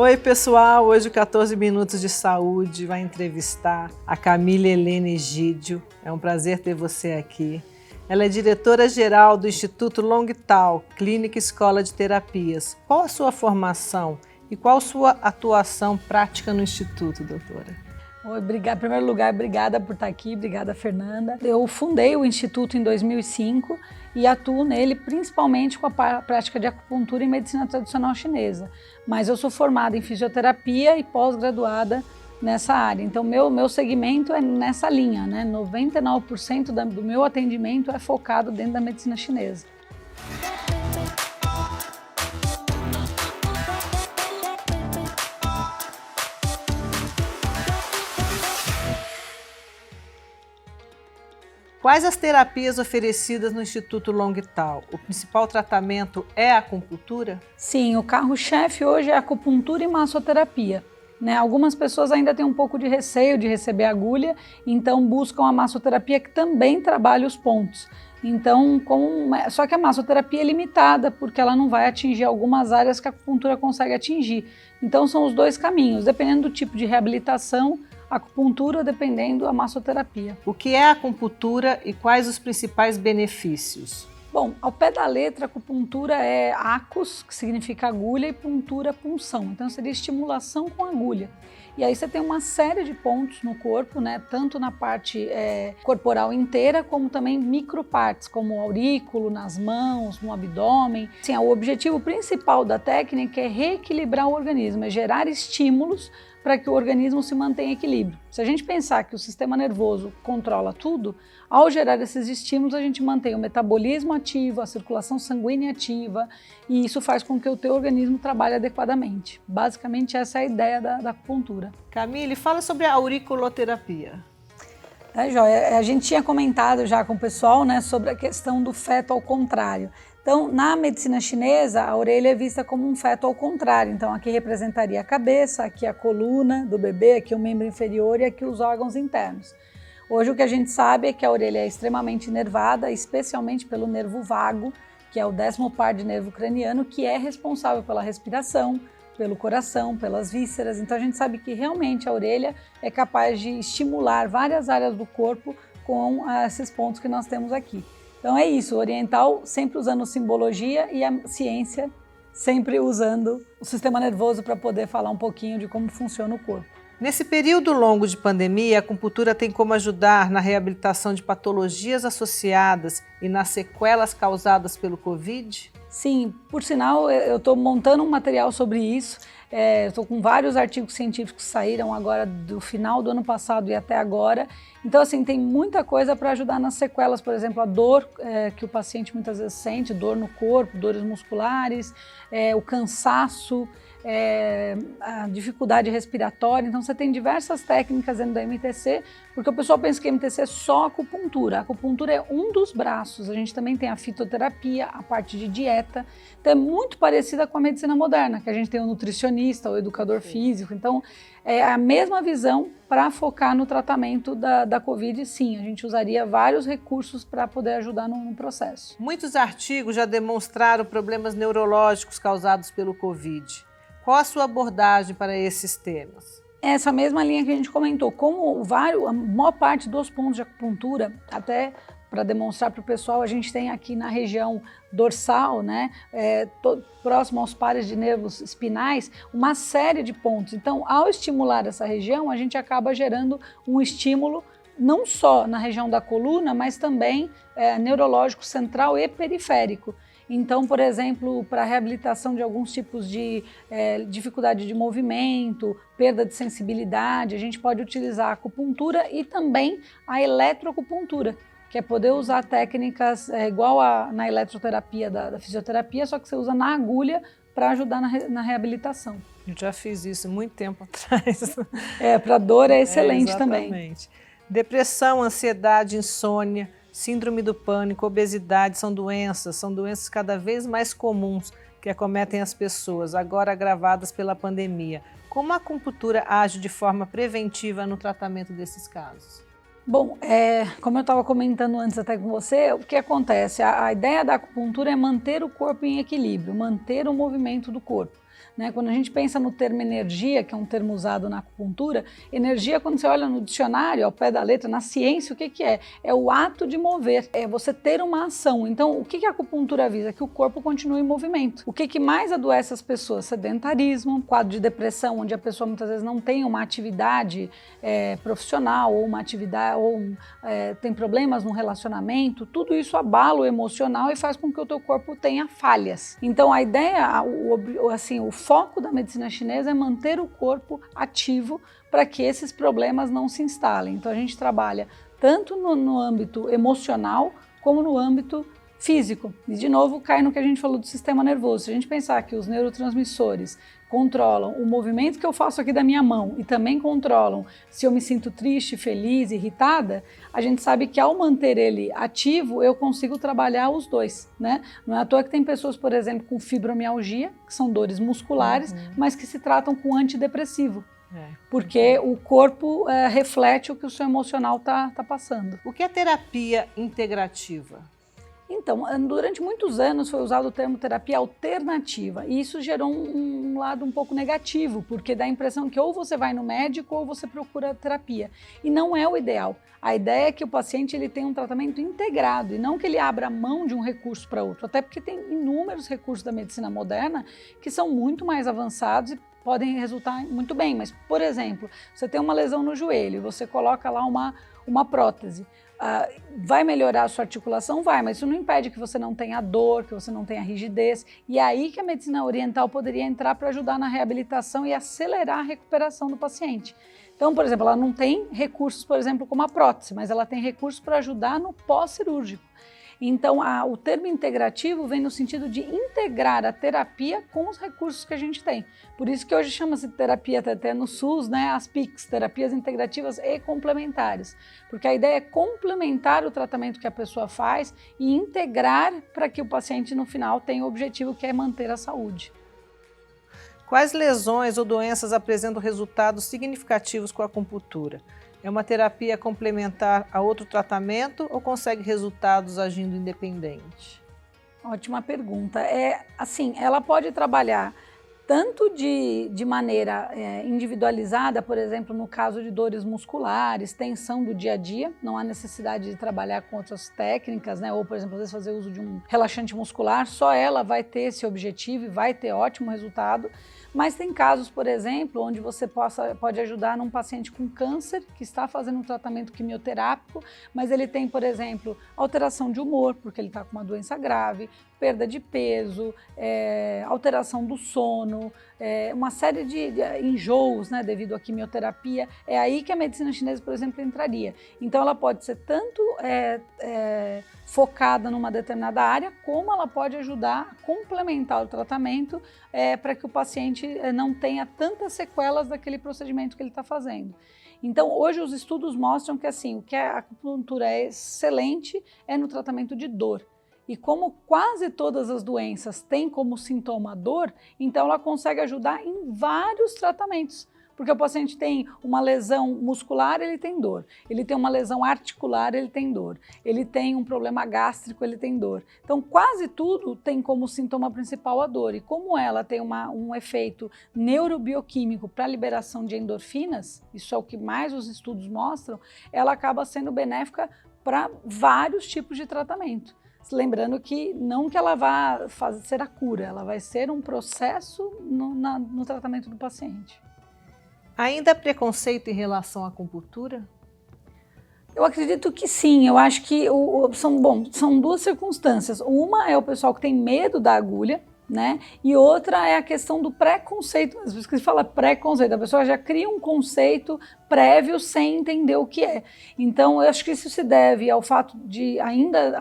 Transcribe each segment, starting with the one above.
Oi, pessoal! Hoje o 14 Minutos de Saúde vai entrevistar a Camila Helena Egídio. É um prazer ter você aqui. Ela é diretora-geral do Instituto Longtal, Clínica e Escola de Terapias. Qual a sua formação e qual a sua atuação prática no Instituto, doutora? Oi, obrigada. Em primeiro lugar, obrigada por estar aqui, obrigada, Fernanda. Eu fundei o Instituto em 2005 e atuo nele principalmente com a prática de acupuntura e medicina tradicional chinesa. Mas eu sou formada em fisioterapia e pós-graduada nessa área. Então, meu segmento é nessa linha, né? 99% do meu atendimento é focado dentro da medicina chinesa. Quais as terapias oferecidas no Instituto Longtal? O principal tratamento é a acupuntura? Sim, o carro-chefe hoje é a acupuntura e massoterapia. Algumas pessoas ainda têm um pouco de receio de receber agulha, então buscam a massoterapia que também trabalha os pontos. Então, só que a massoterapia é limitada, porque ela não vai atingir algumas áreas que a acupuntura consegue atingir. Então, são os dois caminhos, dependendo do tipo de reabilitação, acupuntura, dependendo da massoterapia. O que é a acupuntura e quais os principais benefícios? Bom, ao pé da letra, acupuntura é acus, que significa agulha, e puntura, punção. Então seria estimulação com agulha. E aí você tem uma série de pontos no corpo, tanto na parte corporal inteira, como também micropartes, como o aurículo, nas mãos, no abdômen. Assim, o objetivo principal da técnica é reequilibrar o organismo, é gerar estímulos para que o organismo se mantenha em equilíbrio. Se a gente pensar que o sistema nervoso controla tudo, ao gerar esses estímulos a gente mantém o metabolismo ativo, a circulação sanguínea ativa, e isso faz com que o teu organismo trabalhe adequadamente. Basicamente essa é a ideia da acupuntura. Camille, fala sobre a auriculoterapia. Joia, a gente tinha comentado já com o pessoal, sobre a questão do feto ao contrário. Então, na medicina chinesa, a orelha é vista como um feto ao contrário. Então, aqui representaria a cabeça, aqui a coluna do bebê, aqui o membro inferior e aqui os órgãos internos. Hoje, o que a gente sabe é que a orelha é extremamente inervada, especialmente pelo nervo vago, que é o 10º par de nervo craniano, que é responsável pela respiração, pelo coração, pelas vísceras. Então, a gente sabe que realmente a orelha é capaz de estimular várias áreas do corpo com esses pontos que nós temos aqui. Então é isso, o oriental sempre usando simbologia e a ciência sempre usando o sistema nervoso para poder falar um pouquinho de como funciona o corpo. Nesse período longo de pandemia, a acupuntura tem como ajudar na reabilitação de patologias associadas e nas sequelas causadas pelo Covid? Sim, por sinal, eu estou montando um material sobre isso. Estou com vários artigos científicos que saíram agora do final do ano passado e até agora. Então, assim, tem muita coisa para ajudar nas sequelas, por exemplo, a dor que o paciente muitas vezes sente, dor no corpo, dores musculares, o cansaço, a dificuldade respiratória. Então, você tem diversas técnicas dentro da MTC, porque o pessoal pensa que a MTC é só acupuntura. A acupuntura é um dos braços. A gente também tem a fitoterapia, a parte de dieta. Então, é muito parecida com a medicina moderna, que a gente tem o nutricionista, o educador físico. Então, é a mesma visão para focar no tratamento da Covid. Sim, a gente usaria vários recursos para poder ajudar no processo. Muitos artigos já demonstraram problemas neurológicos causados pelo Covid. Qual a sua abordagem para esses temas? Essa mesma linha que a gente comentou, como a maior parte dos pontos de acupuntura, até para demonstrar para o pessoal, a gente tem aqui na região dorsal, próximo aos pares de nervos espinais, uma série de pontos. Então, ao estimular essa região, a gente acaba gerando um estímulo não só na região da coluna, mas também neurológico central e periférico. Então, por exemplo, para a reabilitação de alguns tipos de dificuldade de movimento, perda de sensibilidade, a gente pode utilizar a acupuntura e também a eletroacupuntura, que é poder usar técnicas igual na eletroterapia da fisioterapia, só que você usa na agulha para ajudar na reabilitação. Eu já fiz isso muito tempo atrás. Para dor é excelente também. Exatamente. Depressão, ansiedade, insônia, síndrome do pânico, obesidade são doenças cada vez mais comuns que acometem as pessoas, agora agravadas pela pandemia. Como a acupuntura age de forma preventiva no tratamento desses casos? Bom, como eu estava comentando antes até com você, o que acontece? A ideia da acupuntura é manter o corpo em equilíbrio, manter o movimento do corpo. né? Quando a gente pensa no termo energia, que é um termo usado na acupuntura, energia, quando você olha no dicionário, ao pé da letra, na ciência, o que que é? É o ato de mover, é você ter uma ação. Então, o que que a acupuntura visa? Que o corpo continue em movimento. O que que mais adoece as pessoas? Sedentarismo, quadro de depressão, onde a pessoa muitas vezes não tem uma atividade profissional, ou uma atividade, ou tem problemas no relacionamento, tudo isso abala o emocional e faz com que o teu corpo tenha falhas. Então a ideia, o foco da medicina chinesa é manter o corpo ativo para que esses problemas não se instalem. Então a gente trabalha tanto no âmbito emocional como no âmbito físico. E de novo cai no que a gente falou do sistema nervoso. Se a gente pensar que os neurotransmissores controlam o movimento que eu faço aqui da minha mão e também controlam se eu me sinto triste, feliz, irritada, a gente sabe que ao manter ele ativo, eu consigo trabalhar os dois, né? Não é à toa que tem pessoas, por exemplo, com fibromialgia, que são dores musculares, mas que se tratam com antidepressivo. Porque o corpo reflete o que o seu emocional tá passando. O que é terapia integrativa? Então, durante muitos anos foi usado o termo terapia alternativa e isso gerou um lado um pouco negativo, porque dá a impressão que ou você vai no médico ou você procura terapia. E não é o ideal. A ideia é que o paciente ele tenha um tratamento integrado e não que ele abra mão de um recurso para outro, até porque tem inúmeros recursos da medicina moderna que são muito mais avançados e podem resultar muito bem. Mas, por exemplo, você tem uma lesão no joelho, você coloca lá uma prótese. Vai melhorar a sua articulação? Vai, mas isso não impede que você não tenha dor, que você não tenha rigidez. E é aí que a medicina oriental poderia entrar para ajudar na reabilitação e acelerar a recuperação do paciente. Então, por exemplo, ela não tem recursos, por exemplo, como a prótese, mas ela tem recursos para ajudar no pós-cirúrgico. Então, o termo integrativo vem no sentido de integrar a terapia com os recursos que a gente tem. Por isso que hoje chama-se terapia até no SUS, né, as PICs, terapias integrativas e complementares. Porque a ideia é complementar o tratamento que a pessoa faz e integrar para que o paciente no final tenha o objetivo que é manter a saúde. Quais lesões ou doenças apresentam resultados significativos com a acupuntura? É uma terapia complementar a outro tratamento ou consegue resultados agindo independente? Ótima pergunta. Ela pode trabalhar tanto de maneira individualizada, por exemplo, no caso de dores musculares, tensão do dia a dia, não há necessidade de trabalhar com outras técnicas, né? Ou, por exemplo, às vezes fazer uso de um relaxante muscular, só ela vai ter esse objetivo e vai ter ótimo resultado. Mas tem casos, por exemplo, onde você pode ajudar num paciente com câncer que está fazendo um tratamento quimioterápico, mas ele tem, por exemplo, alteração de humor, porque ele está com uma doença grave, perda de peso, alteração do sono, uma série de enjoos, né, devido à quimioterapia. É aí que a medicina chinesa, por exemplo, entraria. Então ela pode ser tanto focada numa determinada área, como ela pode ajudar a complementar o tratamento para que o paciente não tenha tantas sequelas daquele procedimento que ele está fazendo. Então, hoje os estudos mostram que assim, o que a acupuntura é excelente é no tratamento de dor. E como quase todas as doenças têm como sintoma a dor, então ela consegue ajudar em vários tratamentos. Porque o paciente tem uma lesão muscular, ele tem dor. Ele tem uma lesão articular, ele tem dor. Ele tem um problema gástrico, ele tem dor. Então, quase tudo tem como sintoma principal a dor. E como ela tem um efeito neurobioquímico para a liberação de endorfinas, isso é o que mais os estudos mostram, ela acaba sendo benéfica para vários tipos de tratamento. Lembrando que não que ela vá ser a cura, ela vai ser um processo no tratamento do paciente. Ainda há preconceito em relação à acupuntura? Eu acredito que sim, eu acho que são duas circunstâncias. Uma é o pessoal que tem medo da agulha, né? E outra é a questão do preconceito. Às vezes que se fala preconceito, a pessoa já cria um conceito prévio sem entender o que é. Então, eu acho que isso se deve ao fato de ainda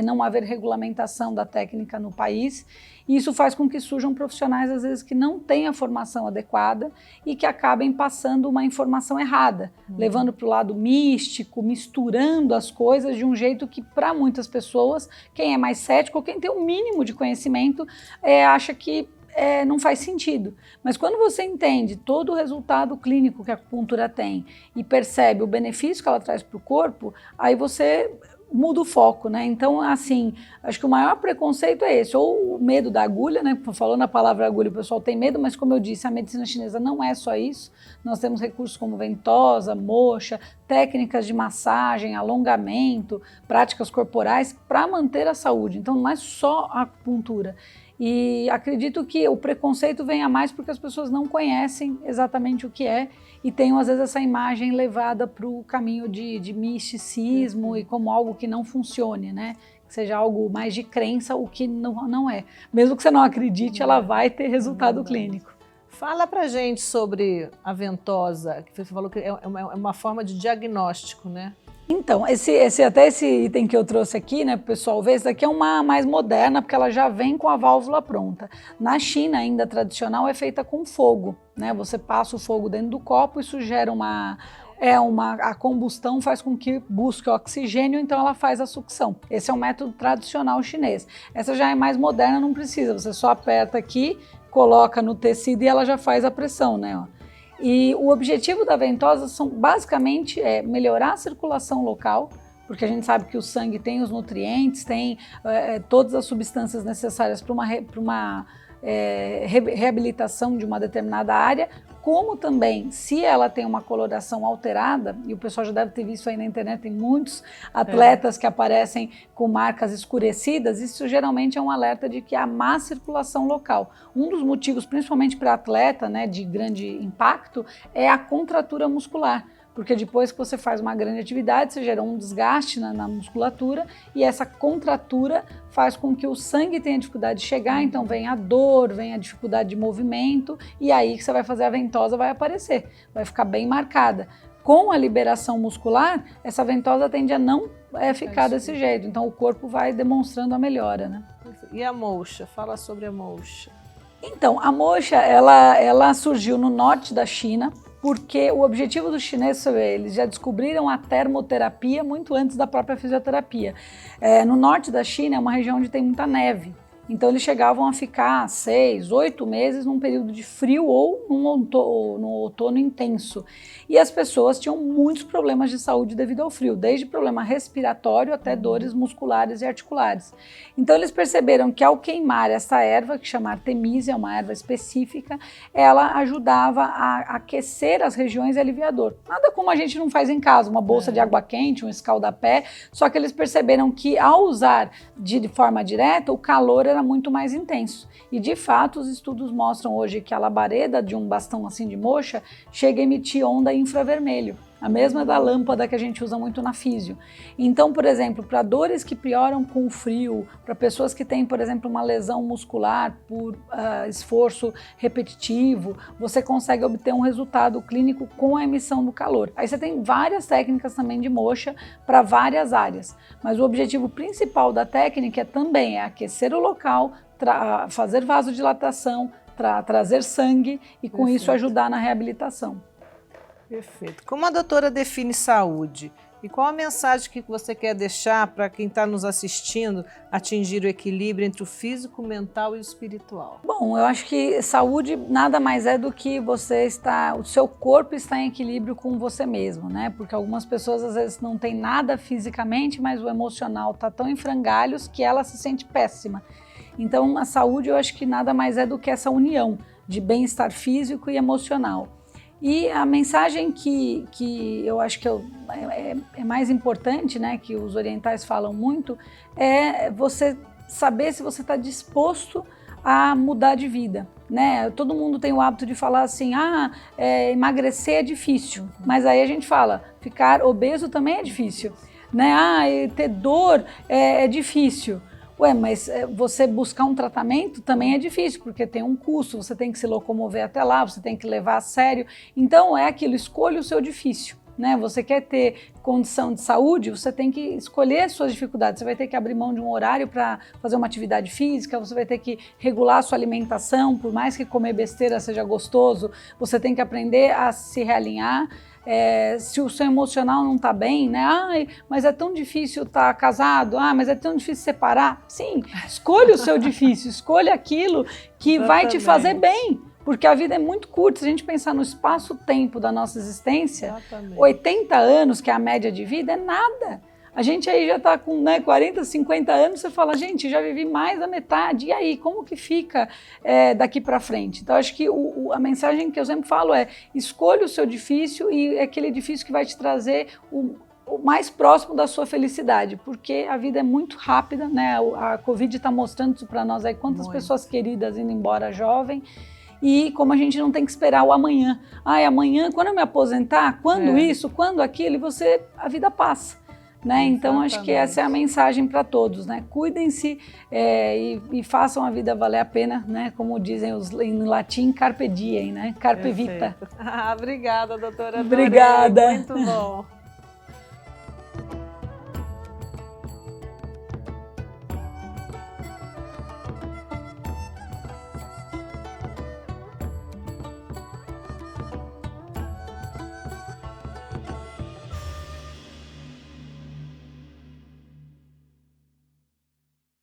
não haver regulamentação da técnica no país. E isso faz com que surjam profissionais, às vezes, que não têm a formação adequada e que acabem passando uma informação errada, levando para o lado místico, misturando as coisas de um jeito que, para muitas pessoas, quem é mais cético, ou quem tem um mínimo de conhecimento, acha que não faz sentido. Mas quando você entende todo o resultado clínico que a acupuntura tem e percebe o benefício que ela traz para o corpo, aí você muda o foco, né? Então, assim, acho que o maior preconceito é esse, ou o medo da agulha, né? Falando a palavra agulha, o pessoal tem medo, mas como eu disse, a medicina chinesa não é só isso. Nós temos recursos como ventosa, moxa, técnicas de massagem, alongamento, práticas corporais para manter a saúde. Então, não é só a acupuntura. E acredito que o preconceito venha mais porque as pessoas não conhecem exatamente o que é e tem, às vezes, essa imagem levada para o caminho de misticismo e como algo que não funcione, né? Que seja algo mais de crença, o que não é. Mesmo que você não acredite, ela vai ter resultado clínico. Fala pra gente sobre a ventosa, que você falou que é uma forma de diagnóstico, né? Então, até esse item que eu trouxe aqui, né, para o pessoal ver, esse daqui é uma mais moderna, porque ela já vem com a válvula pronta. Na China, ainda tradicional, é feita com fogo, né? Você passa o fogo dentro do copo, isso gera a combustão faz com que busque oxigênio, então ela faz a sucção. Esse é o método tradicional chinês. Essa já é mais moderna, não precisa, você só aperta aqui, coloca no tecido e ela já faz a pressão, né? Ó. E o objetivo da ventosa basicamente é melhorar a circulação local, porque a gente sabe que o sangue tem os nutrientes, tem todas as substâncias necessárias para uma reabilitação de uma determinada área, como também, se ela tem uma coloração alterada, e o pessoal já deve ter visto aí na internet, tem muitos atletas que aparecem com marcas escurecidas, isso geralmente é um alerta de que há má circulação local. Um dos motivos, principalmente para atleta, né, de grande impacto, é a contratura muscular. Porque depois que você faz uma grande atividade, você gera um desgaste na musculatura e essa contratura faz com que o sangue tenha dificuldade de chegar, então vem a dor, vem a dificuldade de movimento e aí que você vai fazer a ventosa vai aparecer, vai ficar bem marcada. Com a liberação muscular, essa ventosa tende a não ficar desse jeito, então o corpo vai demonstrando a melhora, né? E a moxa? Fala sobre a moxa. Então, a moxa, ela surgiu no norte da China, porque o objetivo dos chineses, eles já descobriram a termoterapia muito antes da própria fisioterapia. No norte da China é uma região onde tem muita neve, então eles chegavam a ficar 6, 8 meses num período de frio ou no outono intenso. E as pessoas tinham muitos problemas de saúde devido ao frio, desde problema respiratório até dores musculares e articulares. Então eles perceberam que ao queimar essa erva, que chama Artemisia, é uma erva específica, ela ajudava a aquecer as regiões e aliviar a dor. Nada como a gente não faz em casa, uma bolsa de água quente, um escaldapé, só que eles perceberam que ao usar de forma direta, o calor era muito mais intenso. E de fato, os estudos mostram hoje que a labareda de um bastão assim de moxa chega a emitir onda infravermelho, a mesma da lâmpada que a gente usa muito na físio. Então, por exemplo, para dores que pioram com o frio, para pessoas que têm, por exemplo, uma lesão muscular por esforço repetitivo, você consegue obter um resultado clínico com a emissão do calor. Aí você tem várias técnicas também de moxa para várias áreas, mas o objetivo principal da técnica também é aquecer o local, fazer vasodilatação, trazer sangue e com isso ajudar na reabilitação. Perfeito. Como a doutora define saúde? E qual a mensagem que você quer deixar para quem está nos assistindo atingir o equilíbrio entre o físico, o mental e o espiritual? Bom, eu acho que saúde nada mais é do que o seu corpo está em equilíbrio com você mesmo, né? Porque algumas pessoas às vezes não têm nada fisicamente, mas o emocional está tão em frangalhos que ela se sente péssima. Então a saúde eu acho que nada mais é do que essa união de bem-estar físico e emocional. E a mensagem que eu acho que é mais importante, né, que os orientais falam muito, é você saber se você está disposto a mudar de vida, né? Todo mundo tem o hábito de falar assim, emagrecer é difícil, mas aí a gente fala, ficar obeso também é difícil, né? Ter dor é difícil. Ué, mas você buscar um tratamento também é difícil, porque tem um custo, você tem que se locomover até lá, você tem que levar a sério. Então é aquilo, escolha o seu difícil, né? Você quer ter condição de saúde, você tem que escolher as suas dificuldades. Você vai ter que abrir mão de um horário para fazer uma atividade física, você vai ter que regular a sua alimentação, por mais que comer besteira seja gostoso, você tem que aprender a se realinhar. Se o seu emocional não está bem, né? Mas é tão difícil estar casado, mas é tão difícil separar. Sim, escolha o seu difícil, escolha aquilo que vai te fazer bem, porque a vida é muito curta. Se a gente pensar no espaço-tempo da nossa existência, 80 anos, que é a média de vida, é nada. A gente aí já está com 40, 50 anos, você fala, gente, já vivi mais da metade, e aí, como que fica daqui para frente? Então, acho que a mensagem que eu sempre falo é, escolha o seu difícil e é aquele difícil que vai te trazer o mais próximo da sua felicidade, porque a vida é muito rápida, né? A Covid está mostrando isso para nós aí, quantas pessoas queridas indo embora jovem, e como a gente não tem que esperar o amanhã. Ai, amanhã, quando eu me aposentar, quando isso, quando aquilo, e a vida passa. Né? Então, acho que essa é a mensagem para todos, né? Cuidem-se e façam a vida valer a pena, né? Como dizem em latim, carpe diem, né? Carpe vita. Obrigada, doutora. Obrigada. Muito bom.